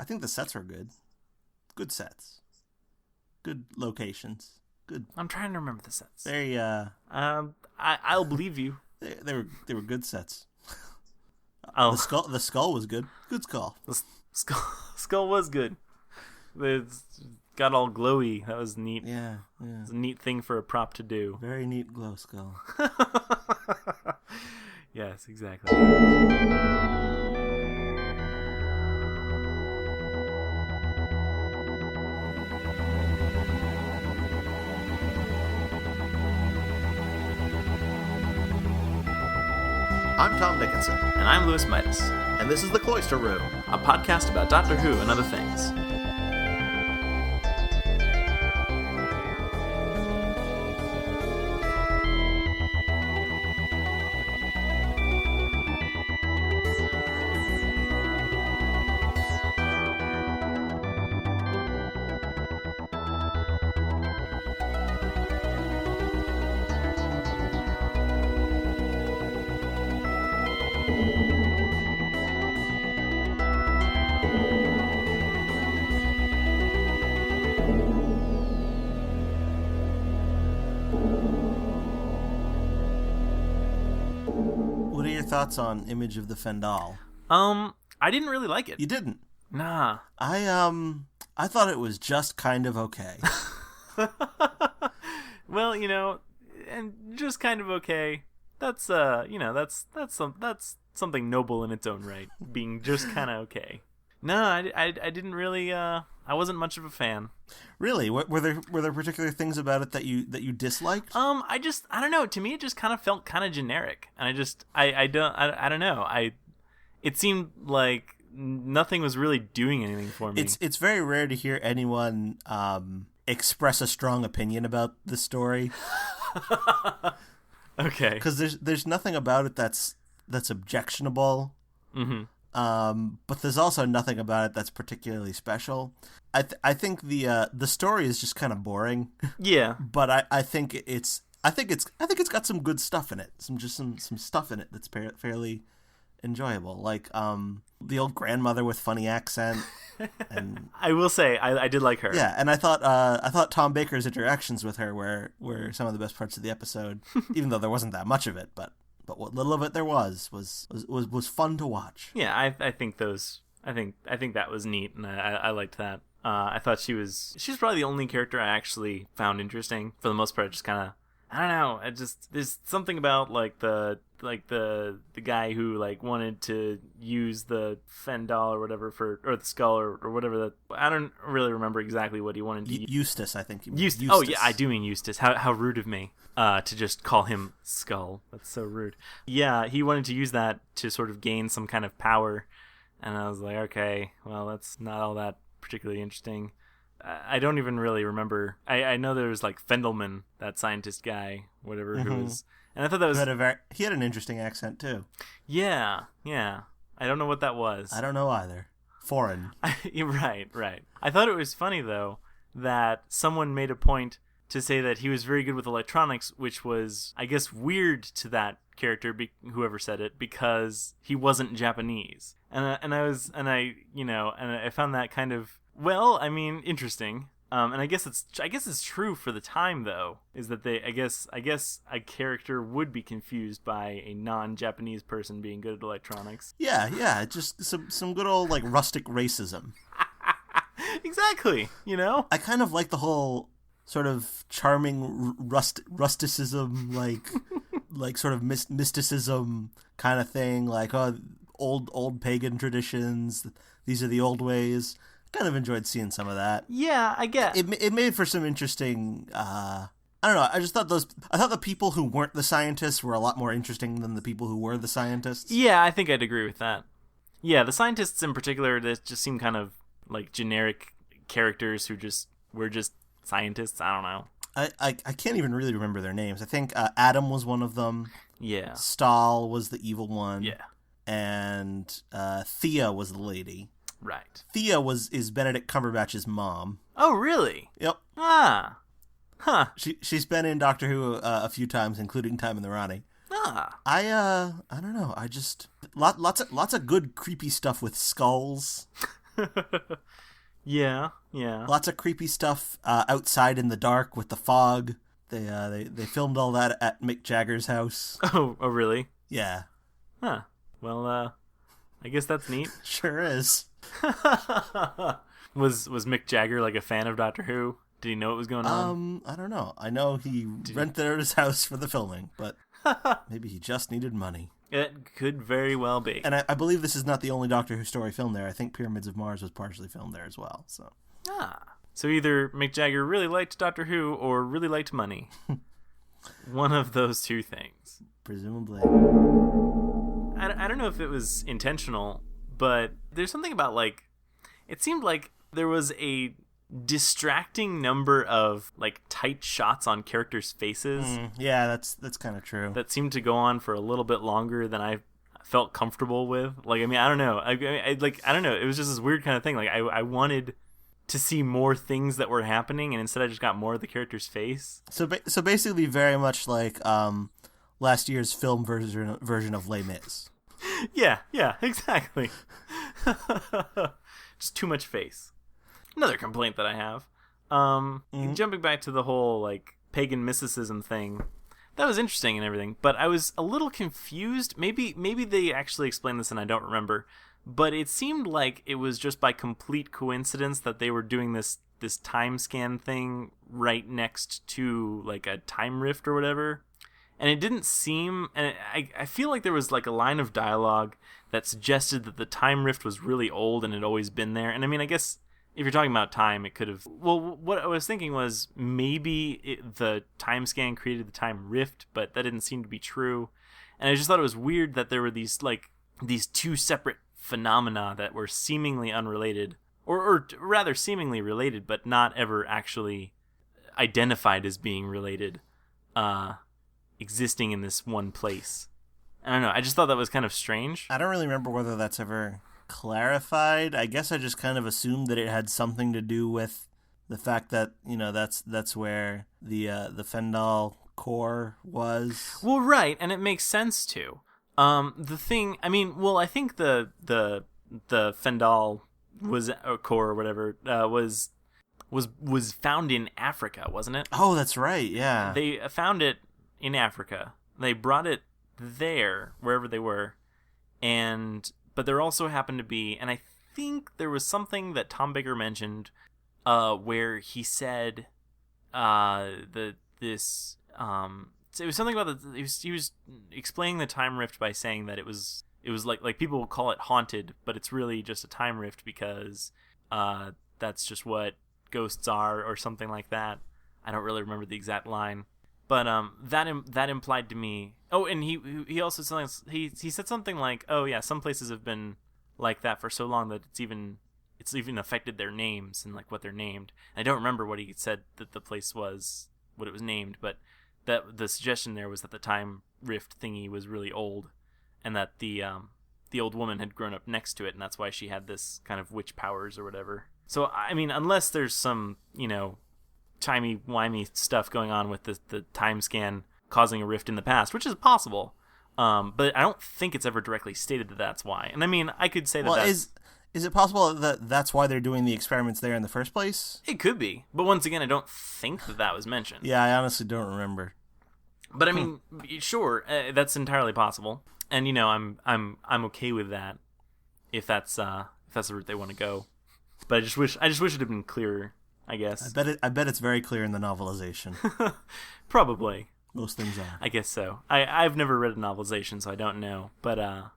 I think the sets were good. Good sets. Good locations. Good. I'm trying to remember the sets. Very. I'll believe you. They were good sets. Oh, The skull was good. Good skull. The skull was good. It got all glowy. That was neat. Yeah. It was a neat thing for a prop to do. Very neat glow skull. Yes, exactly. I'm Tom Dickinson, And I'm Louis Midas, and this is the Cloister Room. a podcast about Doctor Who and other things. What are your thoughts on Image of the Fendal? I didn't really like it. You didn't. Nah. I thought it was just kind of okay. Well, and just kind of okay. That's that's something noble in its own right, being just kind of okay. No, I didn't really. I wasn't much of a fan. Really? Were there particular things about it that you disliked? I don't know. To me, it just kind of felt kind of generic, and I don't know. It seemed like nothing was really doing anything for me. It's very rare to hear anyone express a strong opinion about the story. Okay. Because there's nothing about it that's objectionable. Mm-hmm. But there's also nothing about it that's particularly special. I think the story is just kind of boring. Yeah. But I think it's got some good stuff in it. Some stuff in it that's fairly enjoyable. Like the old grandmother with funny accent. And I will say I did like her. yeah, and I thought Tom Baker's interactions with her were some of the best parts of the episode, even though there wasn't that much of it, but what little of it there was fun to watch. Yeah, I think that was neat, and I liked that. I thought she's probably the only character I actually found interesting. For the most part, just kind of, I don't know. There's something about the guy who wanted to use the Fendal or whatever or the skull or whatever that. I don't really remember exactly what he wanted to use. Eustace, I think. Eustace. Oh yeah, I do mean Eustace. How rude of me to just call him Skull. That's so rude. Yeah, he wanted to use that to sort of gain some kind of power, and I was like, okay, well, that's not all that particularly interesting. I don't even really remember. I know there was Fendelman, that scientist guy, whatever, Mm-hmm. who was, and I thought that was he had an interesting accent too. Yeah. I don't know what that was. I don't know either. Foreign. Right. I thought it was funny though that someone made a point to say that he was very good with electronics, which was, I guess, weird to that character, whoever said it, because he wasn't Japanese, and I found that kind of, well, I mean, interesting. And I guess it's true for the time though, is that I guess a character would be confused by a non-Japanese person being good at electronics. Yeah, just some good old rustic racism. Exactly, I kind of like the whole sort of charming rusticism, like sort of mysticism kind of thing, old pagan traditions. These are the old ways. Kind of enjoyed seeing some of that. Yeah, I guess it made for some interesting. I don't know. I just thought the people who weren't the scientists were a lot more interesting than the people who were the scientists. Yeah, I think I'd agree with that. Yeah, the scientists in particular, they just seem kind of like generic characters who were just scientists. I don't know. I can't even really remember their names. I think Adam was one of them. Yeah. Stahl was the evil one. Yeah. And Thea was the lady. Right. Thea is Benedict Cumberbatch's mom. Oh, really? Yep. Ah. Huh. She's been in Doctor Who a few times, including Time in the Rani. Ah. I don't know. I just lots of good creepy stuff with skulls. Yeah. Lots of creepy stuff outside in the dark with the fog. They filmed all that at Mick Jagger's house. Oh, really? Yeah. Huh. Well, I guess that's neat. Sure is. Was Mick Jagger like a fan of Doctor Who? Did he know what was going on? I don't know. I know he rented out his house for the filming, but maybe he just needed money. It could very well be. And I believe this is not the only Doctor Who story filmed there. I think Pyramids of Mars was partially filmed there as well. So either Mick Jagger really liked Doctor Who or really liked money. One of those two things. Presumably. I don't know if it was intentional, but there's something about, like, it seemed like there was a distracting number of, like, tight shots on characters' faces. Yeah, that's kind of true. That seemed to go on for a little bit longer than I felt comfortable with. Like, I mean, I don't know. I don't know. It was just this weird kind of thing. Like, I wanted to see more things that were happening, and instead I just got more of the character's face. So basically very much like last year's film version of Les Mis. Yeah, exactly. Just too much face. Another complaint that I have. Jumping back to the whole, like, pagan mysticism thing, that was interesting and everything, but I was a little confused. Maybe they actually explained this and I don't remember, but it seemed like it was just by complete coincidence that they were doing this time scan thing right next to, like, a time rift or whatever. And it didn't seem, and I feel like there was, like, a line of dialogue that suggested that the time rift was really old and had always been there. And I mean, I guess if you're talking about time, it could have... Well, what I was thinking was maybe the time scan created the time rift, but that didn't seem to be true. And I just thought it was weird that there were these two separate phenomena that were seemingly unrelated, or rather seemingly related, but not ever actually identified as being related, existing in this one place. I don't know. I just thought that was kind of strange. I don't really remember whether that's ever clarified. I guess I just kind of assumed that it had something to do with the fact that, you know, that's where the Fendal core was. Well, right, and it makes sense too. The thing, I mean, well, I think the Fendal was core or whatever was found in Africa, wasn't it? Oh, that's right. Yeah, they found it in Africa. They brought it there, wherever they were, but there also happened to be, and I think there was something that Tom Baker mentioned, where he said, it was something about he was explaining the time rift by saying that it was like people will call it haunted, but it's really just a time rift because that's just what ghosts are, or something like that. I don't really remember the exact line, but that implied to me. Oh, and he also said he said something like, oh yeah, some places have been like that for so long that it's even affected their names and, like, what they're named. And I don't remember what he said that the place was, what it was named, but that the suggestion there was that the time rift thingy was really old, and that the old woman had grown up next to it, and that's why she had this kind of witch powers or whatever. So, I mean, unless there's some, you know, timey-wimey stuff going on with the time scan causing a rift in the past, which is possible, but I don't think it's ever directly stated that that's why. And I mean, I could say that. Well, is it possible that that's why they're doing the experiments there in the first place? It could be, but once again, I don't think that was mentioned. Yeah, I honestly don't remember. But I mean, sure, that's entirely possible, and, you know, I'm okay with that if that's the route they want to go. But I just wish it had been clearer, I guess. I bet it's very clear in the novelization. Probably. Most things are. I guess so. I've never read a novelization, so I don't know. But I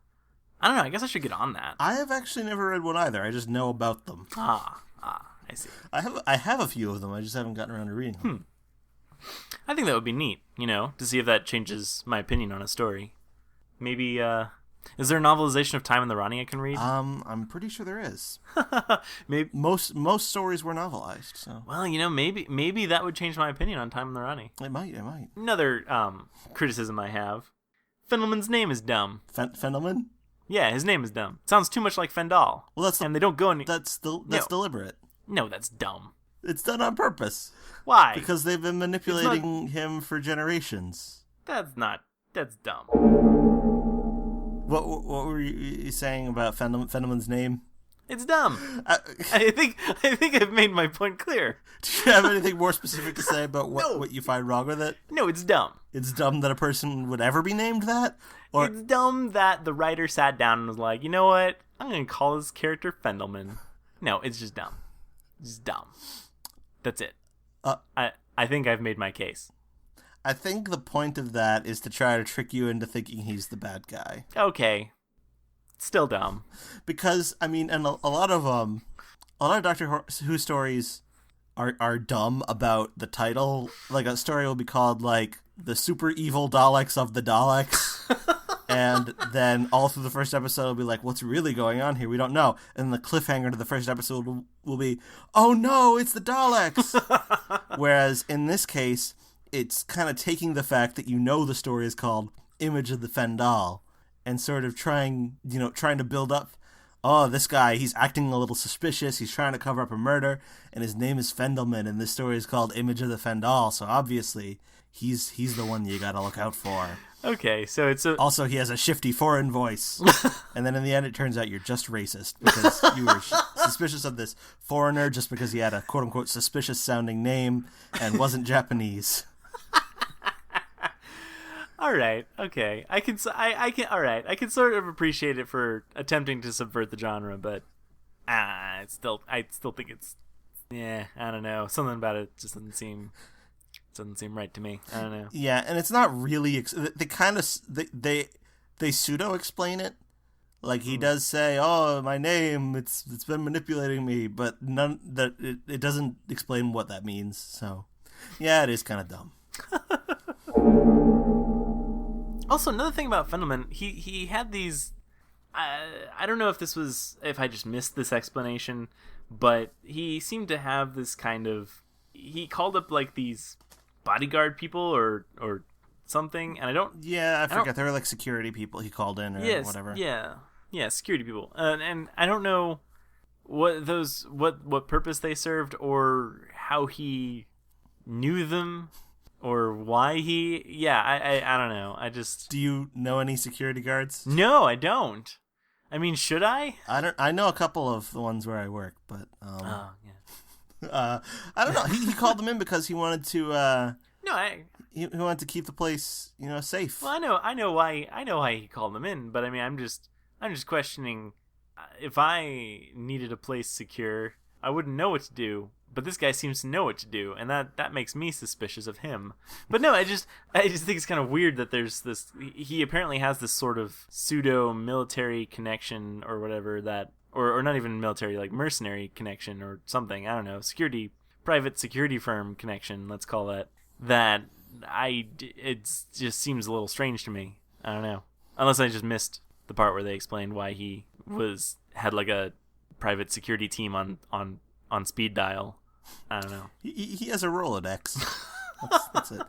don't know. I guess I should get on that. I have actually never read one either. I just know about them. I see. I have a few of them. I just haven't gotten around to reading them. I think that would be neat, you know, to see if that changes my opinion on a story. Maybe, is there a novelization of Time in the Rani I can read? I'm pretty sure there is. Maybe most stories were novelized. So. Well, you know, maybe that would change my opinion on Time in the Rani. It might. Another criticism I have: Fendelman's name is dumb. Fendelman? Yeah, his name is dumb. Sounds too much like Fendal. Well, and they don't go any. That's deliberate. No, that's dumb. It's done on purpose. Why? Because they've been manipulating him for generations. That's dumb. What were you saying about Fendelman's name? It's dumb. I think I've made my point clear. Do you have anything more specific to say about No. what you find wrong with it? No, it's dumb. It's dumb that a person would ever be named that? Or It's dumb that the writer sat down and was like, you know what? I'm going to call this character Fendelman. No, it's just dumb. It's just dumb. That's it. I think I've made my case. I think the point of that is to try to trick you into thinking he's the bad guy. Okay. Still dumb. Because, I mean, and a lot of Doctor Who stories are dumb about the title. Like, a story will be called, like, The Super Evil Daleks of the Daleks. And then all through the first episode will be like, what's really going on here? We don't know. And the cliffhanger to the first episode will be, oh no, it's the Daleks! Whereas in this case, it's kind of taking the fact that you know the story is called Image of the Fendal and sort of trying to build up, oh, this guy, he's acting a little suspicious, he's trying to cover up a murder, and his name is Fendelman, and this story is called Image of the Fendal, so obviously he's the one you gotta look out for. Okay, so it's Also, he has a shifty foreign voice. And then in the end, it turns out you're just racist because you were suspicious of this foreigner just because he had a quote-unquote suspicious-sounding name and wasn't Japanese. All right. Okay. I can. All right. I can sort of appreciate it for attempting to subvert the genre, but I still think it's. Yeah. I don't know. Something about it just doesn't seem right to me. I don't know. Yeah, and it's not really. They kind of they pseudo explain it. Like he does say, "Oh, my name. It's been manipulating me," but it doesn't explain what that means. So, yeah, it is kind of dumb. Also, another thing about Fendelman, he had these. I don't know if I just missed this explanation, but he seemed to have this kind of. He called up like these bodyguard people or something, and I don't. Yeah, I forget. They were like security people he called in or whatever. Yeah, security people, and I don't know what purpose they served or how he knew them. Or why he... Yeah, I don't know. I just... Do you know any security guards? No, I don't. I mean, should I? I know a couple of the ones where I work, but... Oh, yeah. I don't know. He called them in because he wanted to... No, he wanted to keep the place, safe. Well, I know why he called them in, but I mean, I'm just questioning... If I needed a place secure, I wouldn't know what to do. But this guy seems to know what to do, and that makes me suspicious of him. But no, I just think it's kind of weird that there's this. He apparently has this sort of pseudo military connection or whatever that, or not even military, like mercenary connection or something. I don't know, private security firm connection. Let's call it that. It just seems a little strange to me. I don't know, unless I just missed the part where they explained why he had like a private security team on speed dial. I don't know. He has a Rolodex. That's it.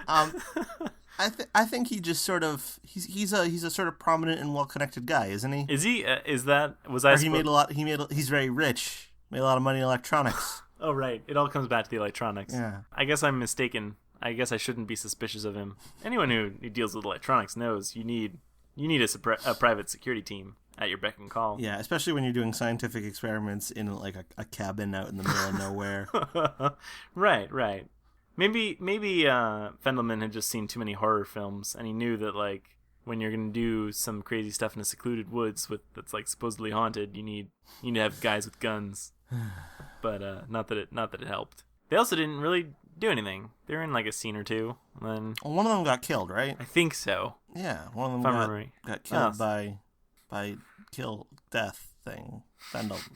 I think he just sort of he's a sort of prominent and well connected guy, isn't he? Is he? Is that was I? Or he made a lot. He's very rich. Made a lot of money in electronics. Oh right, it all comes back to the electronics. Yeah. I guess I'm mistaken. I guess I shouldn't be suspicious of him. Anyone who deals with electronics knows you need a private security team at your beck and call. Yeah, especially when you're doing scientific experiments in like a cabin out in the middle of nowhere. Right. Maybe Fendelman had just seen too many horror films, and he knew that like when you're gonna do some crazy stuff in a secluded woods that's like supposedly haunted, you need to have guys with guns. But not that it helped. They also didn't really do anything. They were in like a scene or two, and then one of them got killed, right? I think so. Yeah, one of them got killed by death thing. Fendaline.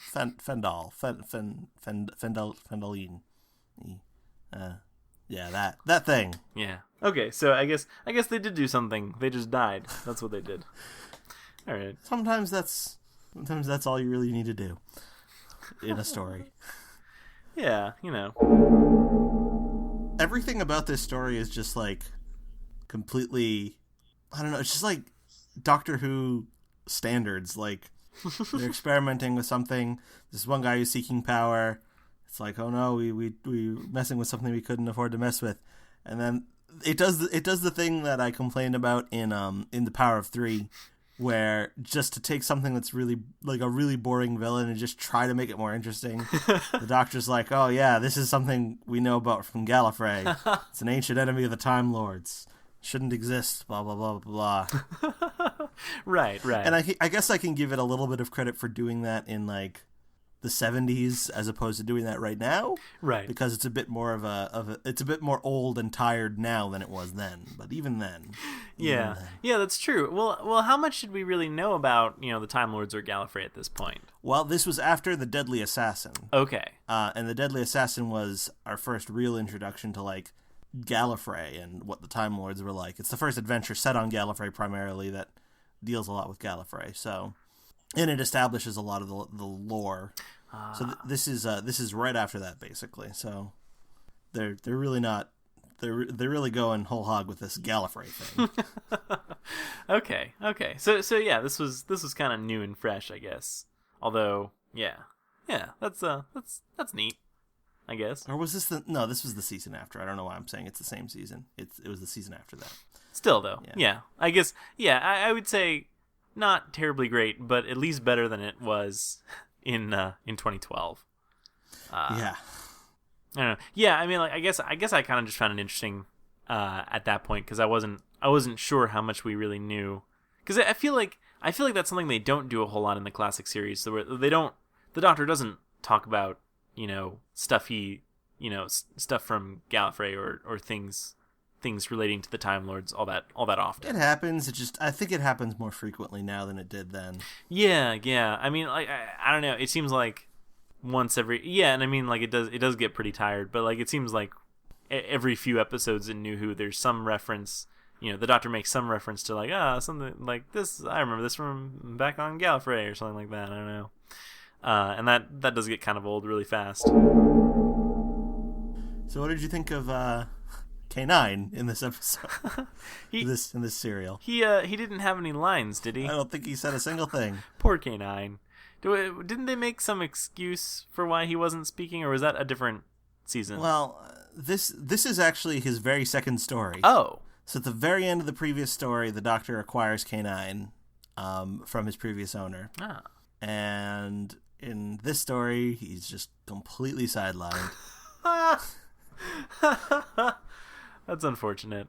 Yeah, that thing. Yeah. Okay, so I guess they did do something. They just died. That's what they did. All right. Sometimes that's all you really need to do in a story. Yeah, Everything about this story is just like completely, I don't know, it's just like Doctor Who standards. Like they're experimenting with something. This one guy who's seeking power. It's like, oh no, we messing with something we couldn't afford to mess with. And then it does the thing that I complained about in The Power of Three, where just to take something that's really like a really boring villain and just try to make it more interesting. The Doctor's like, oh yeah, this is something we know about from Gallifrey. It's an ancient enemy of the Time Lords. Shouldn't exist, blah, blah, blah, blah, blah. Right. And I guess I can give it a little bit of credit for doing that in, like, the 70s as opposed to doing that right now. Right. Because it's a bit more it's a bit more old and tired now than it was then. But even then. Yeah, that's true. Well, how much did we really know about, the Time Lords or Gallifrey at this point? Well, this was after the Deadly Assassin. Okay. And the Deadly Assassin was our first real introduction to, like, Gallifrey and what the Time Lords were like. It's the first adventure set on Gallifrey primarily that deals a lot with Gallifrey. So, and it establishes a lot of the lore. So this is right after that basically. So they're really not they're really going whole hog with this Gallifrey thing. Okay. So yeah, this was kind of new and fresh, I guess. Although, yeah, that's neat, I guess. Or was this this was the season after. I don't know why I'm saying it's the same season. It was the season after that. Still though, yeah. I guess, I would say not terribly great, but at least better than it was in 2012. Yeah. I don't know. Yeah, I mean, like, I guess I kind of just found it interesting at that point because I wasn't sure how much we really knew. Because I feel like that's something they don't do a whole lot in the classic series. So the Doctor doesn't talk about stuff stuff from Gallifrey or things relating to the Time Lords all that often. It happens. I think it happens more frequently now than it did then. Yeah. I mean, like, I don't know. It seems like once every and I mean, like, it does get pretty tired, but like it seems like every few episodes in New Who there's some reference. The Doctor makes some reference to, like, something like this. I remember this from back on Gallifrey or something like that. I don't know. And that does get kind of old really fast. So what did you think of K9 in this episode? in this serial? He didn't have any lines, did he? I don't think he said a single thing. Poor K9. Didn't they make some excuse for why he wasn't speaking, or was that a different season? Well, this is actually his very second story. Oh. So at the very end of the previous story, the Doctor acquires K9 from his previous owner. Ah. And in this story, he's just completely sidelined. That's unfortunate.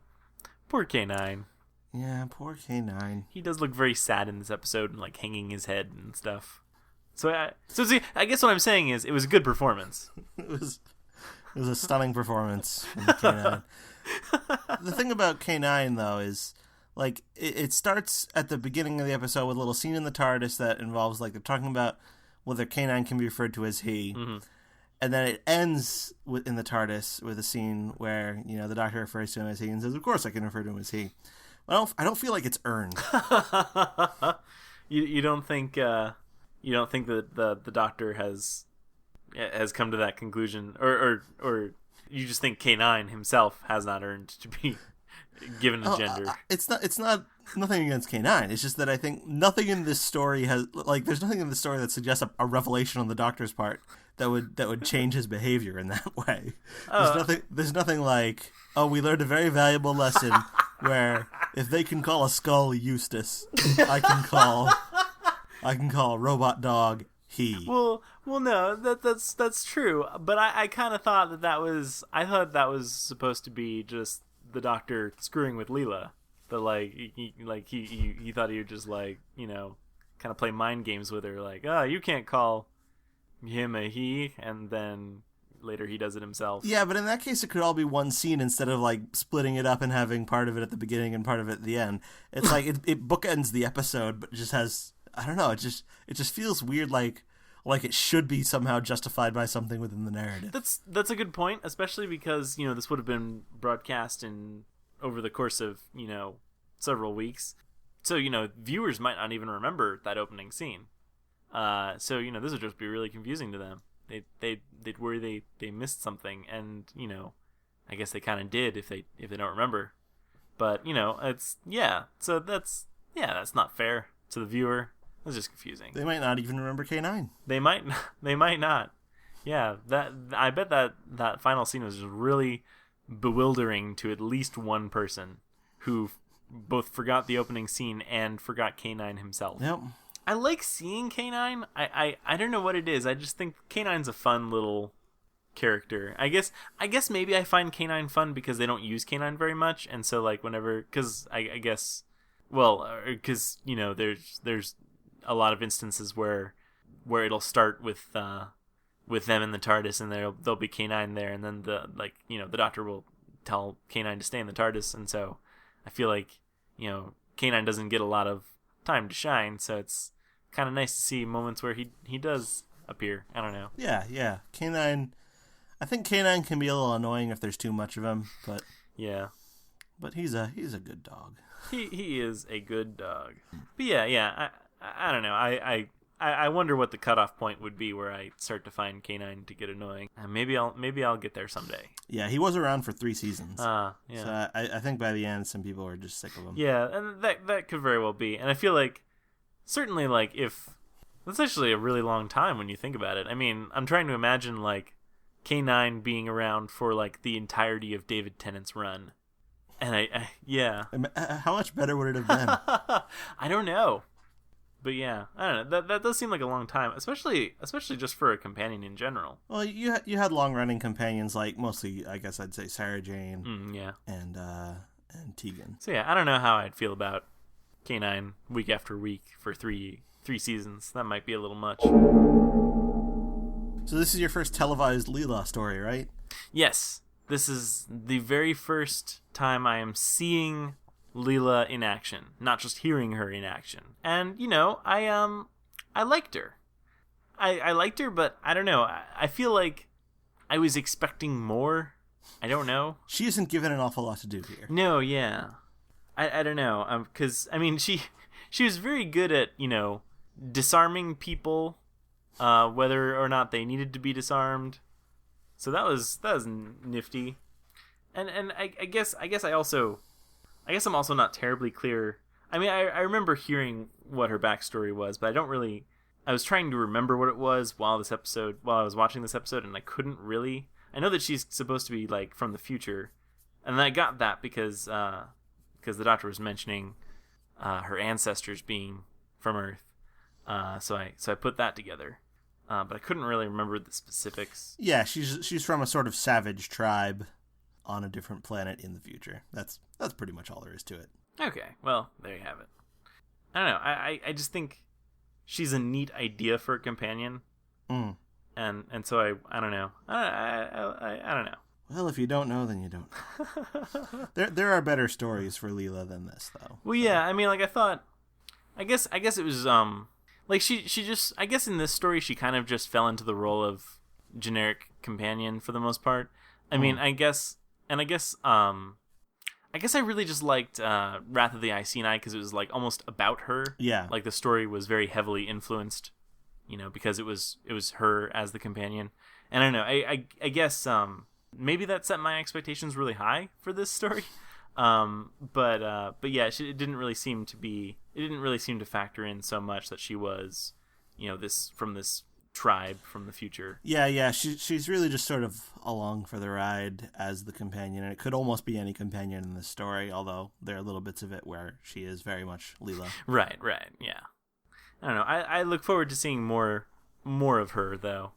Poor K9. Yeah, poor K9. He does look very sad in this episode and, like, hanging his head and stuff. So see, I guess what I'm saying is it was a good performance. It was a stunning performance from K9. The thing about K9, though, is, like, it starts at the beginning of the episode with a little scene in the TARDIS that involves, like, they're talking about whether K9 can be referred to as he. Mm-hmm. And then it ends in the TARDIS with a scene where, the Doctor refers to him as he and says, of course I can refer to him as he. I don't feel like it's earned. You don't think that the Doctor has come to that conclusion, or you just think K9 himself has not earned to be given a gender? It's not nothing against K9. It's just that I think nothing in this story there's nothing in the story that suggests a revelation on the Doctor's part that would change his behavior in that way. There's nothing like, we learned a very valuable lesson where if they can call a skull Eustace, I can call robot dog he. Well, no, that's true. But I kind of thought that was supposed to be just the Doctor screwing with Leela. But he thought he would just, like, kind of play mind games with her, like, you can't call him a he, and then later he does it himself. Yeah, but in that case it could all be one scene instead of, like, splitting it up and having part of it at the beginning and part of it at the end. It's like it bookends the episode, but it just has, I don't know, it just feels weird, like it should be somehow justified by something within the narrative. That's a good point, especially because this would have been broadcast over the course of several weeks, so viewers might not even remember that opening scene. So this would just be really confusing to them. They'd worry they missed something, and I guess they kind of did if they don't remember. But it's so that's not fair to the viewer. It's just confusing. They might not even remember K9. They might not. Yeah, I bet that final scene was just really bewildering to at least one person who both forgot the opening scene and forgot K9 himself. Yep. I like seeing K9. I don't know what it is. I just think K9's a fun little character. I guess maybe I find K9 fun because they don't use K9 very much, and so like whenever, because I guess, well, because you know there's a lot of instances where it'll start with them in the TARDIS, and there'll be K9 there, and then the Doctor will tell K9 to stay in the TARDIS, and so I feel like K9 doesn't get a lot of time to shine, so it's kind of nice to see moments where he does appear. I don't know. Yeah. K9. I think K9 can be a little annoying if there's too much of him, but yeah. But he's a good dog. He is a good dog. But yeah. I don't know. I wonder what the cutoff point would be where I start to find K9 to get annoying. Maybe I'll get there someday. Yeah, he was around for 3 seasons. Yeah. So I think by the end, some people were just sick of him. Yeah, and that could very well be. And I feel like certainly like if that's actually a really long time when you think about it. I mean, I'm trying to imagine like K9 being around for like the entirety of David Tennant's run. And yeah. How much better would it have been? I don't know. But yeah, I don't know. That does seem like a long time, especially just for a companion in general. Well, you had long running companions like mostly, I guess I'd say Sarah Jane. Yeah. And Tegan. So yeah, I don't know how I'd feel about K9 week after week for three seasons. That might be a little much. So this is your first televised Leela story, right? Yes. This is the very first time I am seeing Leela in action, not just hearing her in action. And, I liked her. I liked her, but I don't know. I feel like I was expecting more. I don't know. She isn't given an awful lot to do here. No, yeah. I don't know. Because, I mean, she was very good at, disarming people, whether or not they needed to be disarmed. So that was nifty. And I guess I'm also not terribly clear. I mean, I remember hearing what her backstory was, but I was trying to remember what it was while I was watching this episode, and I couldn't really. I know that she's supposed to be like from the future, and I got that because the Doctor was mentioning her ancestors being from Earth. So I put that together. But I couldn't really remember the specifics. Yeah, she's from a sort of savage tribe on a different planet in the future. That's pretty much all there is to it. Okay, well, there you have it. I don't know. I just think she's a neat idea for a companion. Mm. And so I don't know. I don't know. Well, if you don't know, then you don't know. there are better stories for Leela than this, though. Well, yeah. I mean, like I guess it was like she just, I guess in this story she kind of just fell into the role of generic companion for the most part. I mean, I guess I really just liked Wrath of the Iceni because it was like almost about her. Yeah. Like the story was very heavily influenced, because it was her as the companion. And I don't know. I guess maybe that set my expectations really high for this story. But yeah, it didn't really seem to factor in so much that she was, this tribe from the future. Yeah. She's really just sort of along for the ride as the companion, and it could almost be any companion in this story, although there are little bits of it where she is very much Leela. Right, yeah. I don't know. I look forward to seeing more of her, though.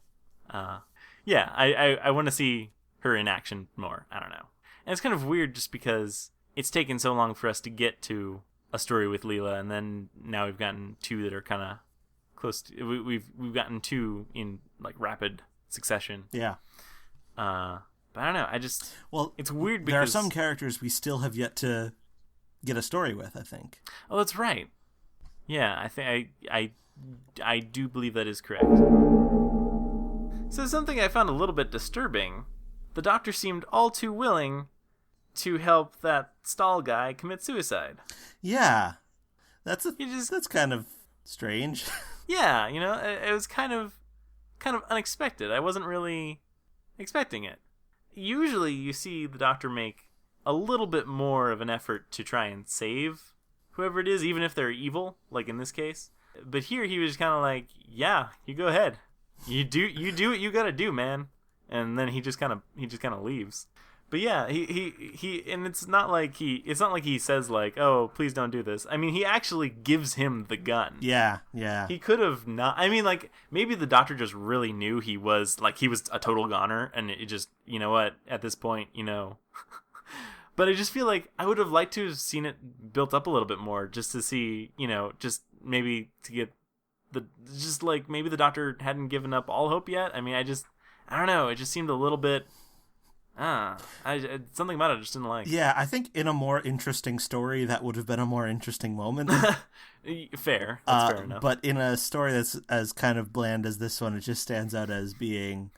Yeah, I want to see her in action more. I don't know. And it's kind of weird just because it's taken so long for us to get to a story with Leela, and then now we've gotten 2 that are kind of close to, we've gotten 2 in like rapid succession. Yeah. But I don't know. It's weird because there are some characters we still have yet to get a story with, I think. Oh, that's right. Yeah, I think I do believe that is correct. So something I found a little bit disturbing. The Doctor seemed all too willing to help that Stahl guy commit suicide. Yeah. That's kind of strange. Yeah, it was kind of unexpected. I wasn't really expecting it. Usually you see the Doctor make a little bit more of an effort to try and save whoever it is, even if they're evil, like in this case. But here he was kind of like, yeah, you go ahead. You do what you gotta do, man. And then he just kind of leaves. But yeah, he and it's not like he says like, "Oh, please don't do this." I mean, he actually gives him the gun. Yeah. He could have not. I mean, like, maybe the doctor just really knew he was a total goner, and it just, you know what, at this point, you know. But I just feel like I would have liked to have seen it built up a little bit more, just to see, you know, just maybe to get maybe the doctor hadn't given up all hope yet. I mean, I don't know. It just seemed a little bit. Something about it I just didn't like. Yeah, I think in a more interesting story, that would have been a more interesting moment. Fair. That's fair enough. But in a story that's as kind of bland as this one, it just stands out as being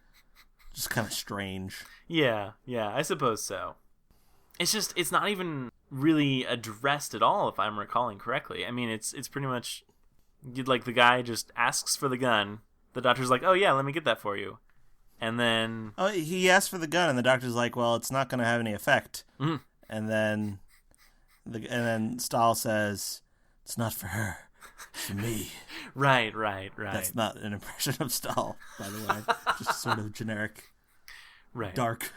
just kind of strange. Yeah, I suppose so. It's not even really addressed at all, if I'm recalling correctly. I mean, it's pretty much, like, the guy just asks for the gun. The doctor's like, oh yeah, let me get that for you. And then... Oh, he asked for the gun, and the doctor's like, well, it's not going to have any effect. Mm-hmm. And then Stahl says, it's not for her, it's for me. Right. That's not an impression of Stahl, by the way. Just sort of generic, dark,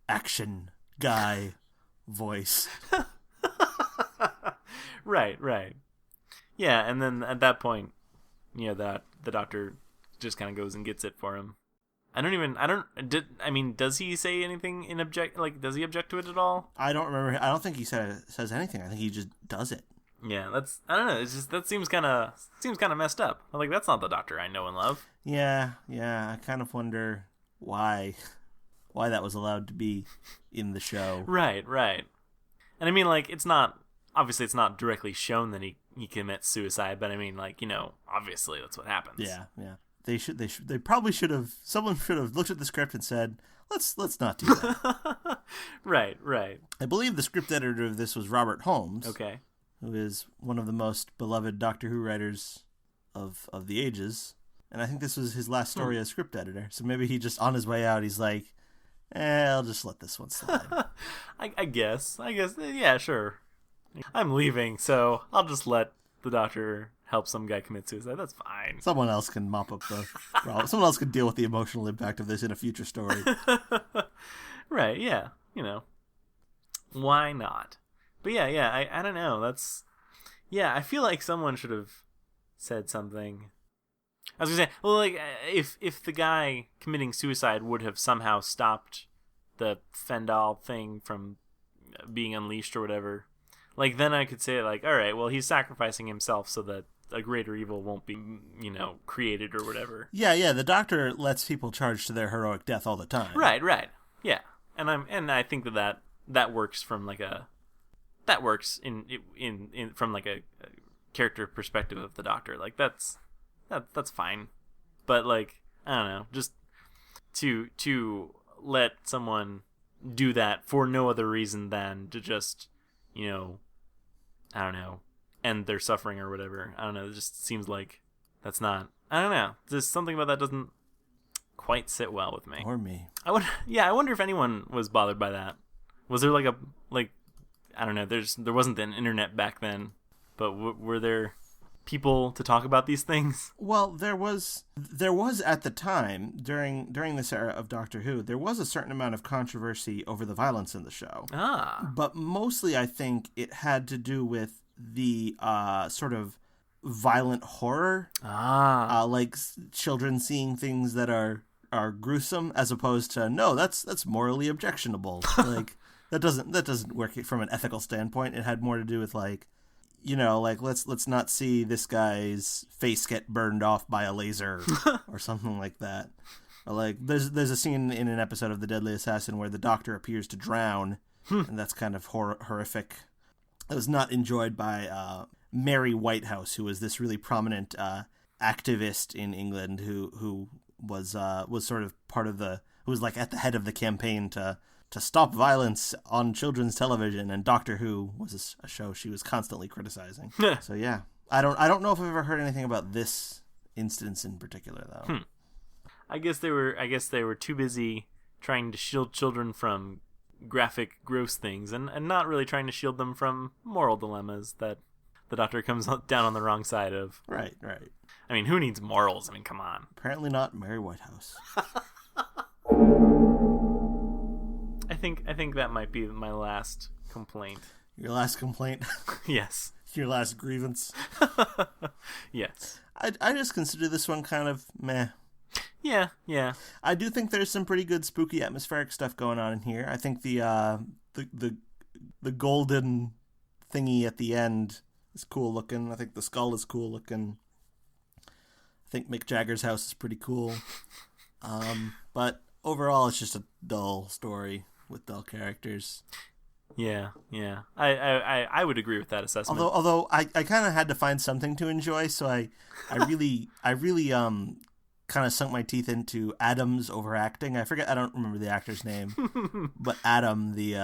action guy voice. Right. Yeah, and then at that point, you know, that the doctor just kind of goes and gets it for him. Does he say anything does he object to it at all? I don't remember. I don't think he says anything. I think he just does it. Yeah, I don't know. It's just, that seems kind of messed up. I'm like, that's not the doctor I know and love. Yeah. I kind of wonder why that was allowed to be in the show. Right. And I mean, like, it's not directly shown that he commits suicide, but I mean, like, you know, obviously that's what happens. Yeah. They probably should have. Someone should have looked at the script and said, "Let's not do that." Right. I believe the script editor of this was Robert Holmes. Okay. Who is one of the most beloved Doctor Who writers of the ages, and I think this was his last story as script editor. So maybe he just on his way out, he's like, I'll just let this one slide. I guess. Yeah, sure. I'm leaving, so I'll just let the doctor help some guy commit suicide. That's fine. Someone else can mop up the problem. Someone else can deal with the emotional impact of this in a future story. Right, yeah. You know. Why not? But yeah, I don't know. I feel like someone should have said something. I was gonna say, well, like, if the guy committing suicide would have somehow stopped the Fendal thing from being unleashed or whatever, like, then I could say, like, all right, well, he's sacrificing himself so that a greater evil won't be, you know, created or whatever. Yeah, the Doctor lets people charge to their heroic death all the time. Right, yeah, and I think that works from from like a character perspective of the Doctor. Like, that's fine, but, like, I don't know, just to let someone do that for no other reason than to just, you know, I don't know, end their suffering or whatever. I don't know. It just seems like that's not. I don't know. There's something about that doesn't quite sit well with me. Or me. I wonder if anyone was bothered by that. Was there I don't know. There wasn't an internet back then, but were there people to talk about these things? Well, there was at the time during this era of Doctor Who, there was a certain amount of controversy over the violence in the show. But mostly I think it had to do with the sort of violent horror. Like children seeing things that are gruesome, as opposed to, no, that's morally objectionable. Like that doesn't work from an ethical standpoint. It had more to do with, like, you know, like, let's not see this guy's face get burned off by a laser or something like that. Or, like, there's a scene in an episode of The Deadly Assassin where the Doctor appears to drown, and that's kind of horrific. It was not enjoyed by Mary Whitehouse, who was this really prominent activist in England who was sort of who was, like, at the head of the campaign to stop violence on children's television, and Doctor Who was a show she was constantly criticizing. So yeah, I don't know if I've ever heard anything about this instance in particular, though. I guess they were too busy trying to shield children from graphic, gross things, and not really trying to shield them from moral dilemmas that the Doctor comes down on the wrong side of. Right. I mean, who needs morals? I mean, come on. Apparently not Mary Whitehouse. I think think that might be my last complaint. Your last complaint? Yes. Your last grievance? Yes. I just consider this one kind of meh. Yeah. I do think there's some pretty good spooky atmospheric stuff going on in here. I think the golden thingy at the end is cool looking. I think the skull is cool looking. I think Mick Jagger's house is pretty cool. But overall, it's just a dull story with dull characters. Yeah. I would agree with that assessment. Although I kind of had to find something to enjoy, so I really kind of sunk my teeth into Adam's overacting. I don't remember the actor's name, but Adam, the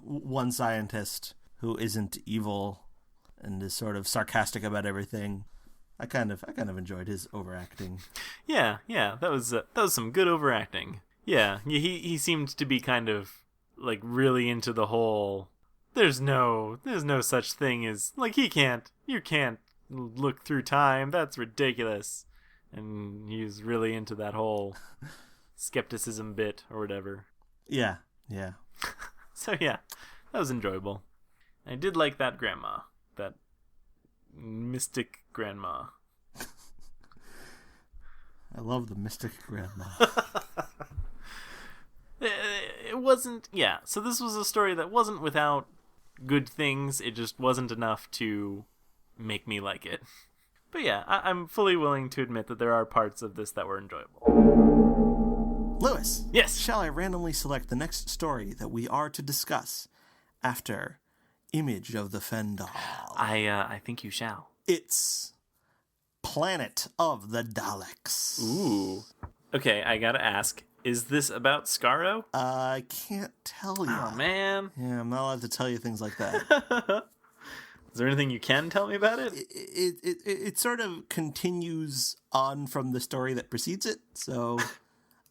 one scientist who isn't evil and is sort of sarcastic about everything. I kind of enjoyed his overacting. Yeah, that was some good overacting. Yeah, he seemed to be kind of like really into the whole. There's no such thing as like you can't look through time. That's ridiculous. And he's really into that whole skepticism bit or whatever. Yeah. So yeah, that was enjoyable. I did like that grandma, that mystic grandma. I love the mystic grandma. It wasn't, yeah. So this was a story that wasn't without good things. It just wasn't enough to make me like it. But yeah, I'm fully willing to admit that there are parts of this that were enjoyable. Lewis. Yes. Shall I randomly select the next story that we are to discuss after Image of the Fendal? I think you shall. It's Planet of the Daleks. Ooh. Okay, I gotta ask. Is this about Skaro? I can't tell you. Oh, man. Yeah, I'm not allowed to tell you things like that. Is there anything you can tell me about it? It sort of continues on from the story that precedes it, so...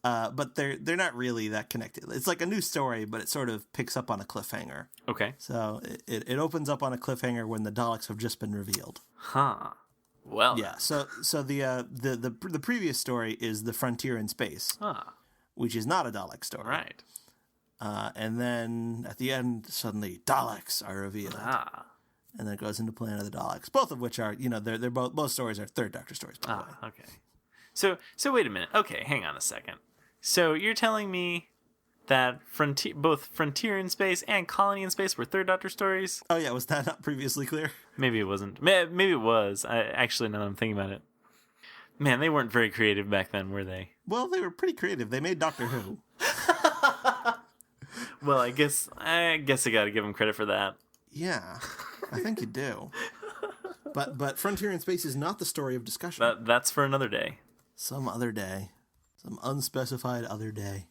but they're not really that connected. It's like a new story, but it sort of picks up on a cliffhanger. Okay. So it opens up on a cliffhanger when the Daleks have just been revealed. Huh. Well. Yeah. So the previous story is The Frontier in Space, which is not a Dalek story. Right. And then at the end, suddenly Daleks are revealed. And then it goes into Planet of the Daleks, both of which are, they're both stories are Third Doctor stories, by the way. Okay. So wait a minute. Okay, hang on a second. So you're telling me that both Frontier in Space and Colony in Space were Third Doctor stories? Oh yeah, was that not previously clear? Maybe it wasn't. Maybe it was. Actually, now that I'm thinking about it. Man, they weren't very creative back then, were they? Well, they were pretty creative. They made Doctor Who. Well, I guess I got to give them credit for that. Yeah, I think you do. But Frontier in Space is not the story of discussion. That's for another day. Some other day. Some unspecified other day.